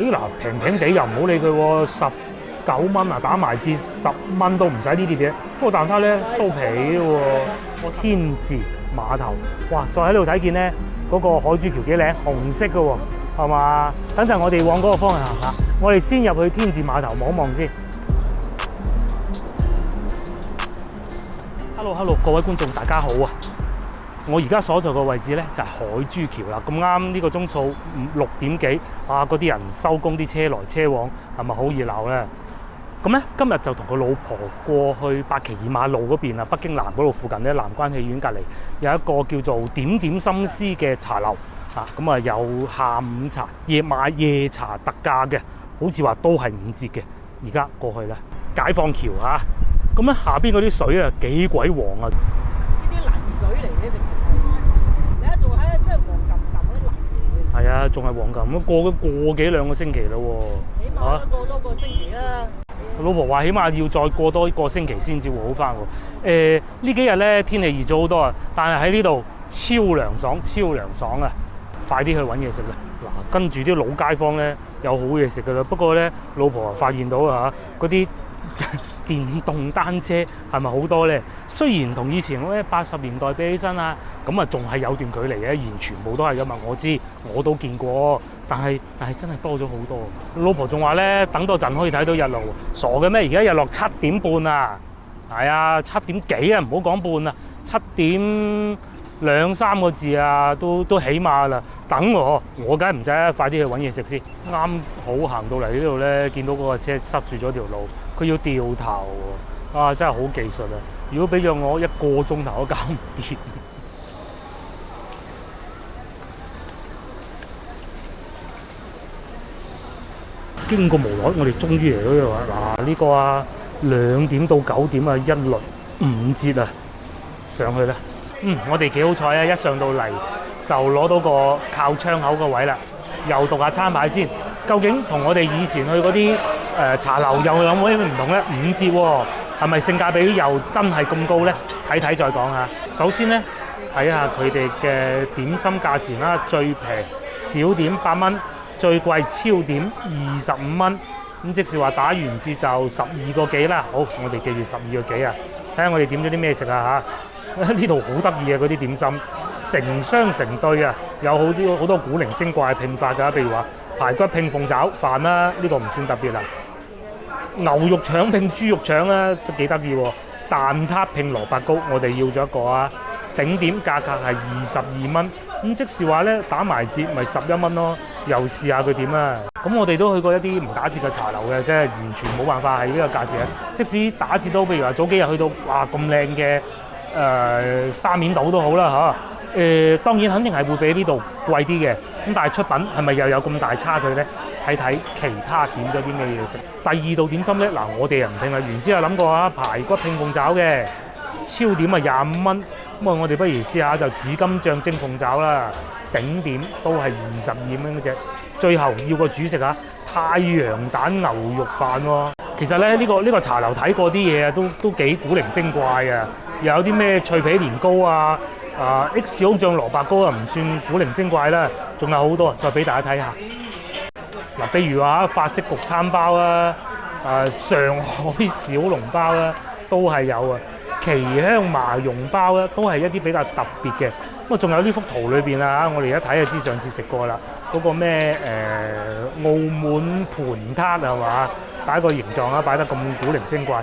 咦嗱，平平地又唔好理佢喎，19蚊啊，打埋折10蚊都唔使呢啲嘢。不過蛋撻咧酥皮喎，天字碼頭，哇！再喺度睇見咧嗰個海珠橋幾靚，紅色嘅喎，係嘛？等陣我哋往嗰個方向行下，我哋先入去天字碼頭望一望先。Hello， 各位觀眾大家好啊！我而家所在嘅位置咧就係海珠橋啦。咁啱呢個鐘數6點幾，哇！嗰啲人收工，啲車來車往，係咪好熱鬧咧？咁咧今日就同個老婆過去八旗二馬路嗰邊啊，北京南嗰度附近咧，南關戲院隔離有一個叫做點點心思嘅茶樓啊。咁啊有下午茶、夜茶特價嘅，好似話都係5折嘅。而家過去啦，解放橋啊！咁咧下邊嗰啲水啊幾鬼黃啊！呢啲泥水嚟嘅，直情係你一做喺即係黃冚冚嗰啲泥嚟嘅。係啊，仲係黃冚咁過咗個幾兩個星期啦喎。起碼都過多個星期啦。老婆話起碼要再過多一個星期先至會好翻喎。呢幾日咧天氣熱咗好多啊，但係喺呢度超涼爽啊！快啲去揾嘢食啦！嗱，跟住啲老街坊咧有好嘢食噶啦。不過咧，老婆發現到啊，嗰啲電動單車係咪好多咧？雖然同以前咧80年代比起身啊，咁啊仲係有段距離嘅，而全部都係噶嘛。我知我都見過，但係真係多咗好多。老婆仲話咧，等多陣可以睇到日落，傻嘅咩？而家日落7點半啊，係啊，7點幾啊，唔好講半啊，7點2、3個字啊，都起碼啦。等我梗係唔使啦，快啲去揾嘢食先。啱好行到嚟呢度咧，見到嗰個車塞住咗條路，佢要掉頭喎，啊真係好技術啊！如果俾咗我1個鐘頭都搞唔掂。經過無奈，我哋終於嚟到呢度啦！嗱，呢個啊2點到9點啊，一律5折啊，上去啦！我哋幾好彩啊！一上到嚟就攞到個靠窗口個位啦。又讀下餐牌先，究竟同我哋以前去嗰啲茶樓又有冇咩唔同咧？5折喎，係咪性價比又真係咁高咧？睇睇再講下。首先咧，睇下佢哋嘅點心價錢啦，最平小點8蚊，最貴超點25蚊。咁即是話打完折就12個幾啦。好，我哋記住12個幾啊！睇下我哋點咗啲咩食啊嚇！呢度好得意啊，嗰啲點心成雙成對啊，有好多古靈精怪拼法㗎，譬如話排骨拼鳳爪飯啦，呢個唔算特別啦。牛肉腸拼豬肉腸啦，都幾得意喎。蛋撻拼蘿蔔糕，我哋要咗一個啊。頂點價格係22蚊，咁即是話咧打埋折咪11蚊咯。又試下佢點啊！咁我哋都去過一啲唔打折嘅茶樓嘅，即係完全冇辦法係呢個價錢。即使打折都，譬如話早幾日去到哇咁靚嘅沙面島都好啦嚇。當然肯定係會比呢度貴啲嘅，咁但係出品係咪又有咁大差距咧？睇睇其他點咗啲咩嘢食。第2道點心咧，嗱我哋人唔拼啦，原先有諗過啊排骨拼鳳爪嘅，超點啊25蚊，咁啊我哋不如試下就紫金醬蒸鳳爪啦，頂點都係22蚊嗰隻。最後要個主食啊，太陽蛋牛肉飯喎。其實咧呢個茶樓睇過啲嘢啊，都幾古靈精怪啊，又有啲咩脆皮年糕啊。X 胸醬蘿蔔糕啊，唔算古靈精怪啦，仲有好多，再俾大家睇下。嗱，譬如話法式焗餐包啊，上海小籠包啦，都係有啊。奇香麻蓉包啦，都係一啲比較特別嘅。咁啊，仲有呢幅圖裏邊啊，我哋一睇就知上次食過啦。嗰個咩澳門盤撻係嘛，擺個形狀啊，擺得咁古靈精怪。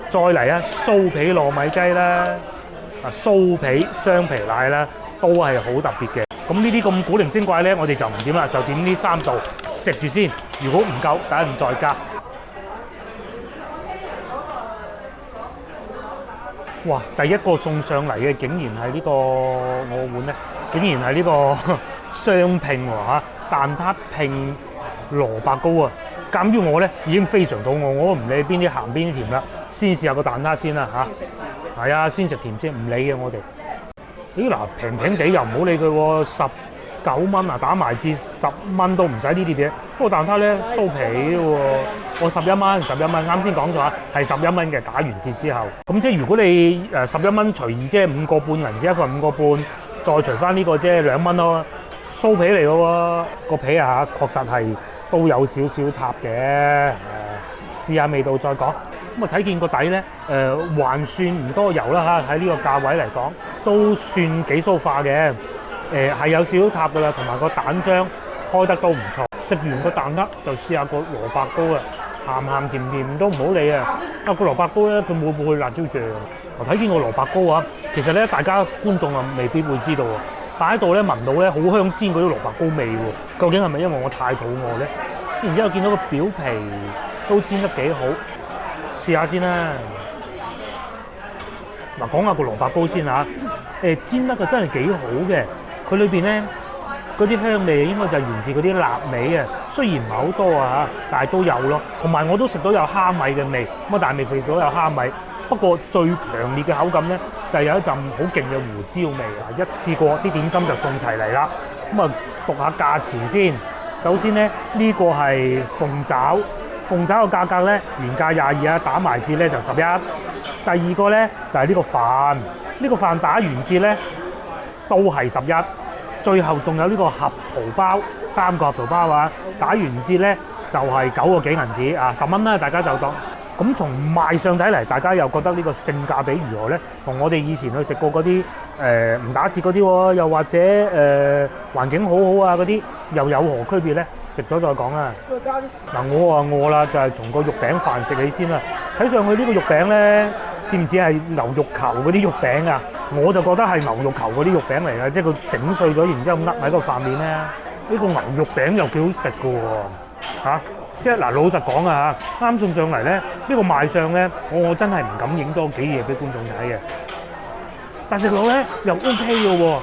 再嚟啊，酥皮糯米雞啦。酥皮雙皮奶啦，都係好特別嘅。咁呢啲咁古靈精怪咧，我哋就唔點啦，就點呢3道食住先。如果唔夠，等陣再加。哇！第一個送上嚟嘅竟然係呢個我碗咧，竟然係呢個雙拼喎嚇，蛋撻拼蘿蔔糕啊！鑑於我咧已經非常肚餓，我都唔理邊啲鹹邊啲甜啦，先試下個蛋撻先啦嚇。係啊，先食甜先，唔理嘅我哋。咦嗱，平平地又唔好理佢喎，19蚊啊，打埋折10蚊都唔使呢啲嘢。不過蛋撻咧酥皮喎，我11蚊，啱先講咗啊，係11蚊嘅，打完折之後。咁即係如果你11蚊除以即係5個半銀紙一份5個半，再除翻呢個即係2蚊咯，酥皮嚟嘅喎，個皮啊確實係都有少少塌嘅。試下味道再講。咁啊睇見個底咧，還算唔多油啦嚇，喺呢個價位嚟講都算幾酥化嘅。係有少少塌噶啦，同埋個蛋漿開得都唔錯。食完個蛋撻就試下個蘿蔔糕啦，鹹鹹甜甜都唔好理啊！個蘿蔔糕咧佢冇配辣椒醬。我睇見個蘿蔔糕啊，其實咧大家觀眾啊未必會知道喎，擺喺度咧聞到咧好香煎嗰啲蘿蔔糕味喎。究竟係咪因為我太肚餓咧？然之後見到個表皮都煎得幾好，試下先啦。嗱，講下個蘿蔔糕先嚇，煎得嘅真係幾好嘅。佢裏邊咧嗰啲香味應該就係源自嗰啲臘味啊，雖然唔係好多啊嚇，但係都有咯。同埋我都食到有蝦米嘅味，咁但係未食到有蝦米。不過最強烈嘅口感咧，就係有一陣好勁嘅胡椒味啊！一次過啲點心就送齊嚟啦。咁啊，讀下價錢先。首先咧，呢個係鳳爪，鳳爪嘅價格咧原價22啊，打埋折咧就11。第二個咧就係呢個飯，呢個飯打完折咧都係11。最後仲有呢個合桃包，3個合桃包啊，打完折咧就係9個幾銀紙啊，10蚊啦，大家就當。咁從賣相睇嚟，大家又覺得呢個性價比如何咧？同我哋以前去食過嗰啲唔打折嗰啲喎，又或者環境好好啊嗰啲，又有何區別咧？食咗再講啊！嗱，我話餓啦，就係從個肉餅飯食起先啦。睇上去呢個肉餅咧，似唔似係牛肉球嗰啲肉餅啊？我就覺得係牛肉球嗰啲肉餅嚟嘅，即係佢整碎咗，然之後擸喺個飯面咧。呢個牛肉餅又幾好食嘅喎，嚇！即係嗱，老實講啊嚇，啱送上嚟咧，呢個賣相咧，我真係唔敢影多幾嘢俾觀眾睇嘅。但食落咧又 OK 嘅喎，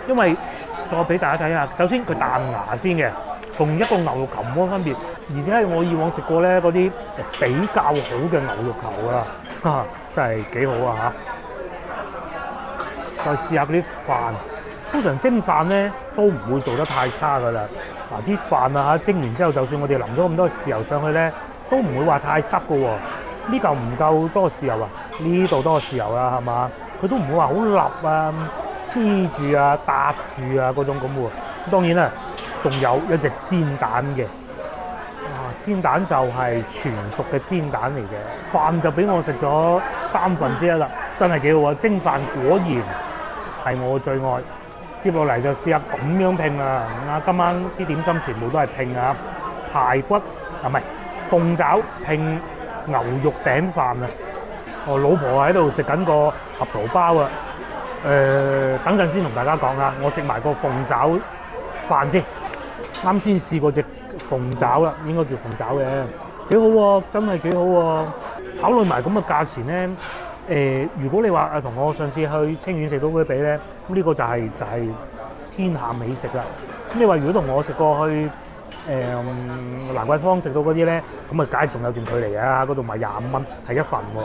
因為再俾大家睇下，首先佢彈牙先嘅，同一個牛肉球冇乜分別，而且係我以往食過咧嗰啲比較好嘅牛肉球啦，嚇真係幾好啊嚇！再試下嗰啲飯，通常蒸飯咧都唔會做得太差噶啦。嗱，啲飯啊嚇蒸完之後，就算我哋淋咗咁多豉油上去咧，都唔會話太濕噶喎。呢嚿唔夠多豉油啊，呢度多豉油啦，係嘛？佢都唔會話好立啊、黐住啊、搭住啊嗰種咁喎。當然啦，仲有一隻煎蛋嘅，煎蛋就係全熟嘅煎蛋嚟嘅。飯就俾我食咗1/3啦，真係幾好啊！蒸飯果然係我最愛。接落嚟就試下咁樣拼啊！今晚啲點心全部都係拼啊，排骨唔係鳳爪拼牛肉餅飯啊！我老婆喺度食緊個合桃包啊！等陣先同大家講啊，我食埋個鳳爪飯先。啱先試過隻鳳爪啦，應該叫鳳爪嘅，幾好喎，真係幾好喎！考慮埋咁嘅價錢咧。如果你話同我上次去清遠食到嗰啲比咧，咁呢個就係天下美食啦。咁你話如果同我食過去蘭桂坊食到嗰啲咧，咁啊梗係仲有段距離啊！嗰度賣25蚊係一份喎。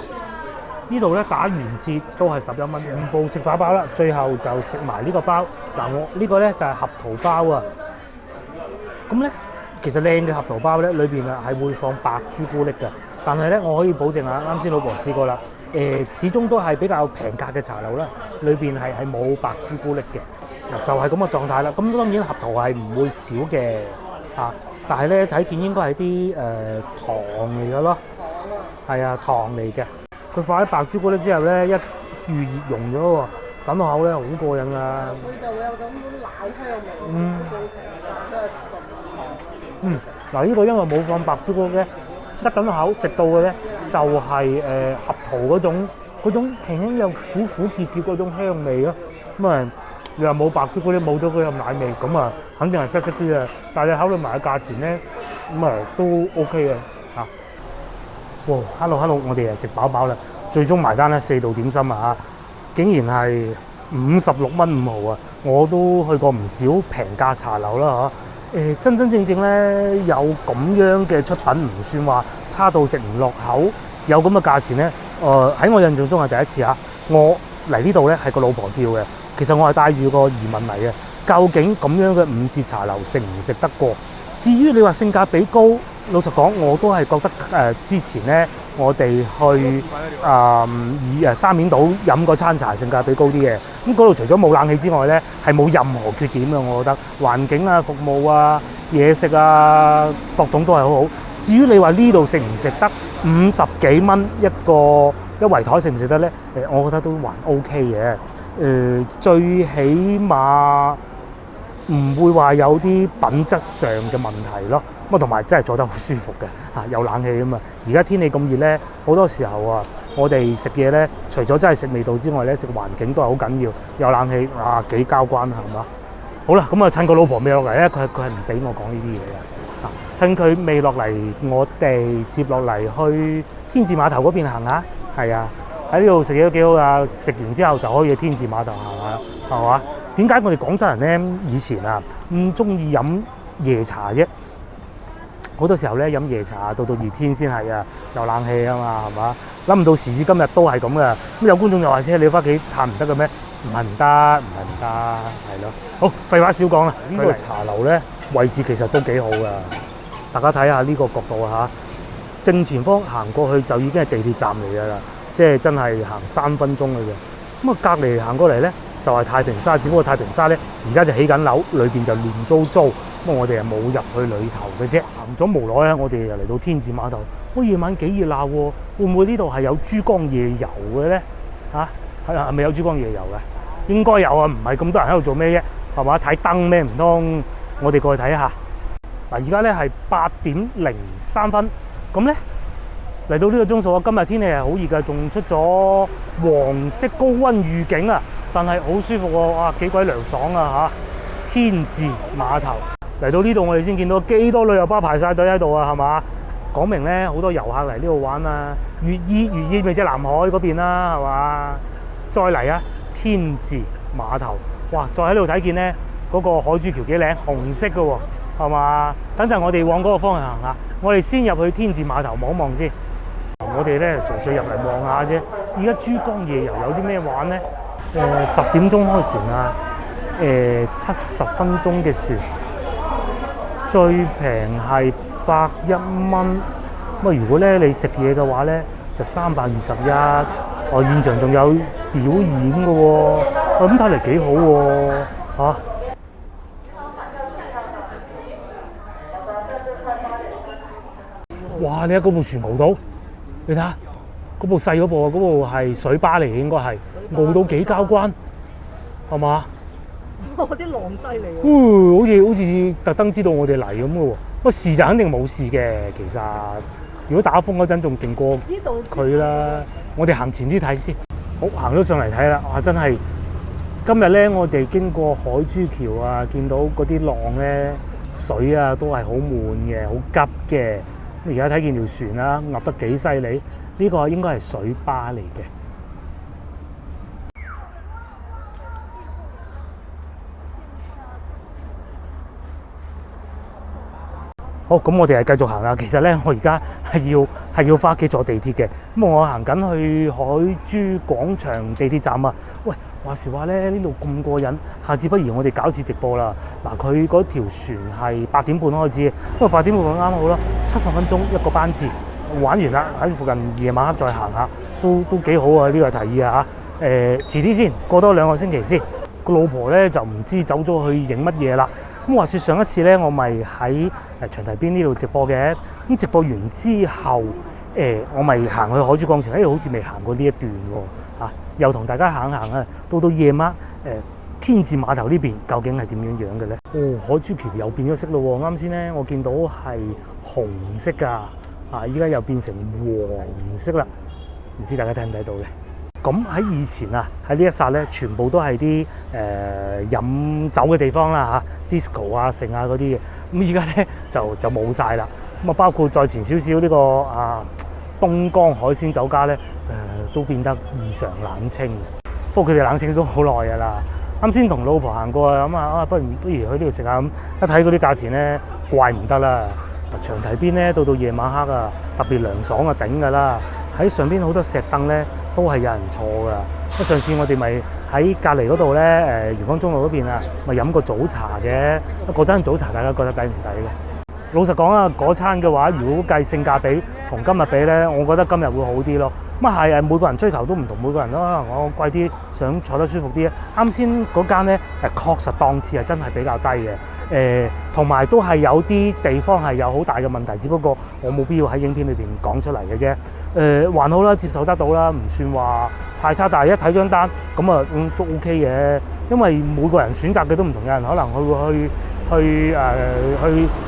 呢度咧打完折都係11蚊，全部食飽飽啦。最後就食埋呢個包。嗱，我呢個咧就係合桃包啊。咁咧其實靚嘅合桃包咧，裏邊啊係會放白朱古力㗎。但係咧，我可以保證啊，啱先老婆試過啦。始終都係比較平價嘅茶樓啦，裏邊係冇白朱古力嘅，嗱就係咁嘅狀態啦。咁當然合桃係唔會少嘅嚇，但係咧睇見應該係啲糖嚟嘅咯，係啊糖嚟嘅。佢放喺白朱古力之後咧，一預熱溶咗喎，等落口咧好過癮啊！佢就會有種奶香味，對成個都係純糖。嗱呢個因為冇放白朱古力咧，一等落口食到嘅咧。就係合桃嗰種輕輕有苦苦澀澀嗰種香味咯。咁啊，你話冇白朱古力冇咗嗰個奶味，咁啊肯定係濕濕啲啊。但係你考慮埋個價錢咧，咁啊都 OK 嘅嚇。哇 ！Hello， 我哋食飽飽啦，最終埋單咧4道點心啊嚇，竟然係56蚊5毫啊！我都去過唔少平價茶樓啦嚇。真真正正咧有咁樣嘅出品，唔算話差到食唔落口，有咁嘅價錢咧，喺我印象中係第一次嚇。我嚟呢度咧係個老婆叫嘅，其實我係帶住個疑問嚟嘅，究竟咁樣嘅5折茶樓食唔食得過？至於你話性價比高，老實講我都係覺得之前咧我哋去以沙面島飲個餐茶性價比高啲嘅。咁嗰度除咗冇冷氣之外咧，係冇任何缺點嘅，我覺得環境啊、服務啊、嘢食啊，各種都係好好。至於你話呢度食唔食得50幾蚊一圍台食唔食得咧？我覺得都還 OK 嘅。最起碼唔會話有啲品質上嘅問題咯。咁同埋真係坐得好舒服嘅嚇，有冷氣啊嘛。而家天氣咁熱咧，好多時候啊，我哋食嘢咧，除咗真係食味道之外咧，食環境都係好緊要。有冷氣啊，幾交關係嘛？好啦，咁啊趁個老婆未落嚟咧，佢係唔俾我講呢啲嘢嘅。趁佢未落嚟，我哋接落嚟去天字碼頭嗰邊行下。係啊，喺呢度食嘢都幾好啊！食完之後就可以去天字碼頭行下，係嘛？點解我哋廣州人咧以前啊唔中意飲夜茶啫？好多時候咧飲夜茶到熱天先係啊，有冷氣啊嘛，係嘛？諗唔到時至今日都係咁噶。咁有觀眾又話：你翻屋企嘆唔得嘅咩？唔係唔得，係咯。好，廢話少講啦。呢個茶樓咧位置其實都幾好噶。大家睇下呢個角度嚇，正前方行過去就已經係地鐵站嚟㗎啦，即係真係行3分鐘嘅啫。咁啊，隔離行過嚟咧就係太平沙，只不過太平沙咧而家就起緊樓，裏邊就亂糟糟。咁我哋係冇入去裏頭嘅啫。行咗無耐啊，我哋又嚟到天字碼頭。夜晚幾熱鬧喎，會唔會呢度係有珠江夜遊嘅咧？係咪有珠江夜遊嘅？應該有啊，唔係咁多人喺度做咩啫？係嘛？睇燈咩？唔通我哋過去睇下？嗱，而家咧係8點03分，咁咧嚟到呢個鐘數啊，今日天氣係好熱㗎，仲出咗黃色高溫預警啊，但係好舒服喎，哇，幾鬼涼爽啊嚇！天字碼頭嚟到呢度，我哋先見到幾多旅遊巴排晒隊喺度啊，係嘛？講明咧好多遊客嚟呢度玩啊，越熱咪即係南海嗰邊啦，係嘛？再嚟啊，天字碼頭，哇！再喺度睇見咧嗰個海珠橋幾靚，紅色嘅喎。係嘛？等陣我哋往嗰個方向行下。我哋先入去天字碼頭望一望先。我哋咧純粹入嚟望下啫。而家珠江夜遊有啲咩玩咧？10點鐘開船啊，70分鐘嘅船，最平係101蚊。咁啊，如果咧你食嘢嘅話咧，就321。現場仲有表演嘅喎，咁睇嚟幾好喎嚇。哇！你睇嗰部船傲到，你睇下嗰部細嗰部啊，嗰部係水巴嚟嘅，應該係傲到幾交關，係嘛？哇！啲浪犀利好似特登知道我哋嚟咁嘅喎。不過事就肯定冇事嘅，其實如果打風嗰陣仲勁過佢啦。我哋行前啲睇先。好，行咗上嚟睇啦，哇！真係今日咧，我哋經過海珠橋啊，見到嗰啲浪咧，水啊都係好滿嘅，好急嘅。而家睇見條船啦，壓得幾犀利，呢個應該係水巴嚟嘅。好，咁我哋係繼續行啦。其實咧，我而家係要翻屋企坐地鐵嘅。咁我行緊去海珠廣場地鐵站啊。喂，話時話咧，呢度咁過癮，下次不如我哋搞次直播啦。嗱，佢嗰條船係8點半開始，不過8點半啱好啦，70分鐘一個班次，玩完啦，喺附近夜晚黑再行下，都幾好啊！呢個提議啊嚇。遲啲先，過多2個星期先。個老婆咧就唔知走咗去影乜嘢啦。咁話說上一次咧，我咪喺長堤邊呢度直播嘅。咁直播完之後，我咪行去海珠廣場，好似未行過呢一段喎。又同大家行啊。到夜晚，天字碼頭呢邊究竟係點樣嘅咧？海珠橋又變咗色咯喎！啱先咧，我見到係紅色㗎，依家又變成黃色啦。唔知大家睇唔睇到咧？咁喺以前啊，喺呢一剎咧，全部都係啲飲酒嘅地方啦嚇，disco 啊、剩啊嗰啲嘅。咁而家咧就冇晒啦。咁啊，包括再前少少呢個東江海鮮酒家咧，都變得異常冷清。不過佢哋冷清都好耐㗎啦。啱先同老婆行過啊，咁啊不如去呢度食下咁。一睇嗰啲價錢咧，怪唔得啦。長堤邊咧，到夜晚黑啊，特別涼爽啊，頂㗎啦。喺上邊好多石凳咧，都係有人坐㗎。上次我哋咪喺隔離嗰度咧，漁光中路嗰邊啊，咪飲過早茶嘅。嗰陣早茶大家覺得抵唔抵嘅？老實講啊，嗰餐嘅話，如果計性價比同今日比咧，我覺得今日會好啲咯。咁啊係每個人追求都唔同，每個人都可能我貴啲，想坐得舒服啲。啱先嗰間咧確實檔次係真係比較低嘅，同埋都係有啲地方係有好大嘅問題，只不過我冇必要喺影片裏邊講出嚟嘅啫。還好啦，接受得到啦，唔算話太差。但係一睇張單咁啊，都 OK 嘅，因為每個人選擇嘅都唔同，有人可能佢會去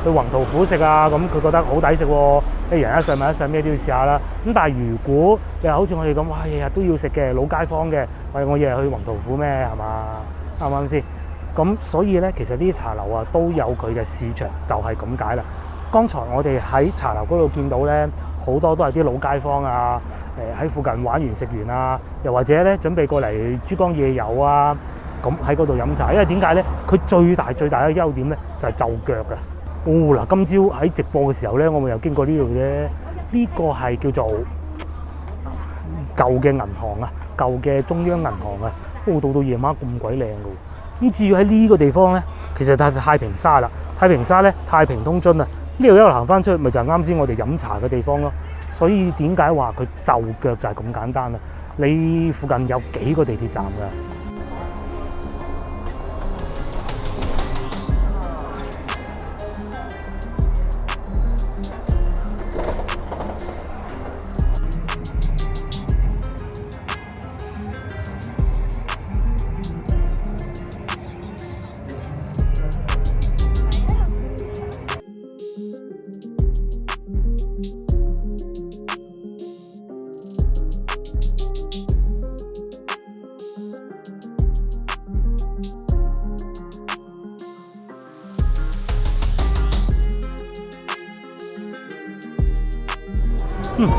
宏圖虎食啊，咁佢覺得好抵食喎，一人一世物一世，咩都要試下啦。咁但係如果你好似我哋咁，哇，日日都要食嘅老街坊嘅，喂，我日日去宏圖虎咩係嘛？啱唔啱先？咁所以咧，其實呢啲茶樓啊都有佢嘅市場，就係咁解啦。剛才我哋喺茶樓嗰度見到咧，好多都係啲老街坊啊，喺附近玩完食完啊，又或者咧準備過嚟珠江夜遊啊。咁喺嗰度飲茶，因為點解咧？佢最大嘅優點咧就係就腳嘅。嗱，今朝喺直播嘅時候咧，我咪又經過呢度啫。呢個係叫做舊嘅銀行啊，舊嘅中央銀行啊。到夜晚咁鬼靚嘅喎。咁至於喺呢個地方咧，其實就係太平沙啦。太平沙咧，太平通津啊。呢度一路行翻出去，咪就係啱先我哋飲茶嘅地方咯。所以點解話佢就腳就係咁簡單啊？你附近有幾個地鐵站㗎？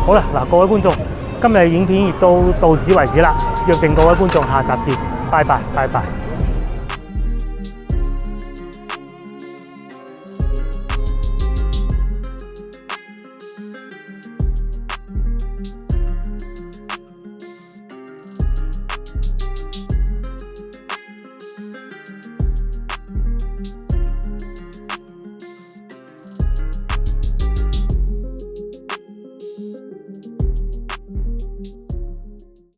好啦，嗱，各位觀眾，今日影片亦都到此為止啦，約定各位觀眾下集見，拜拜，拜拜。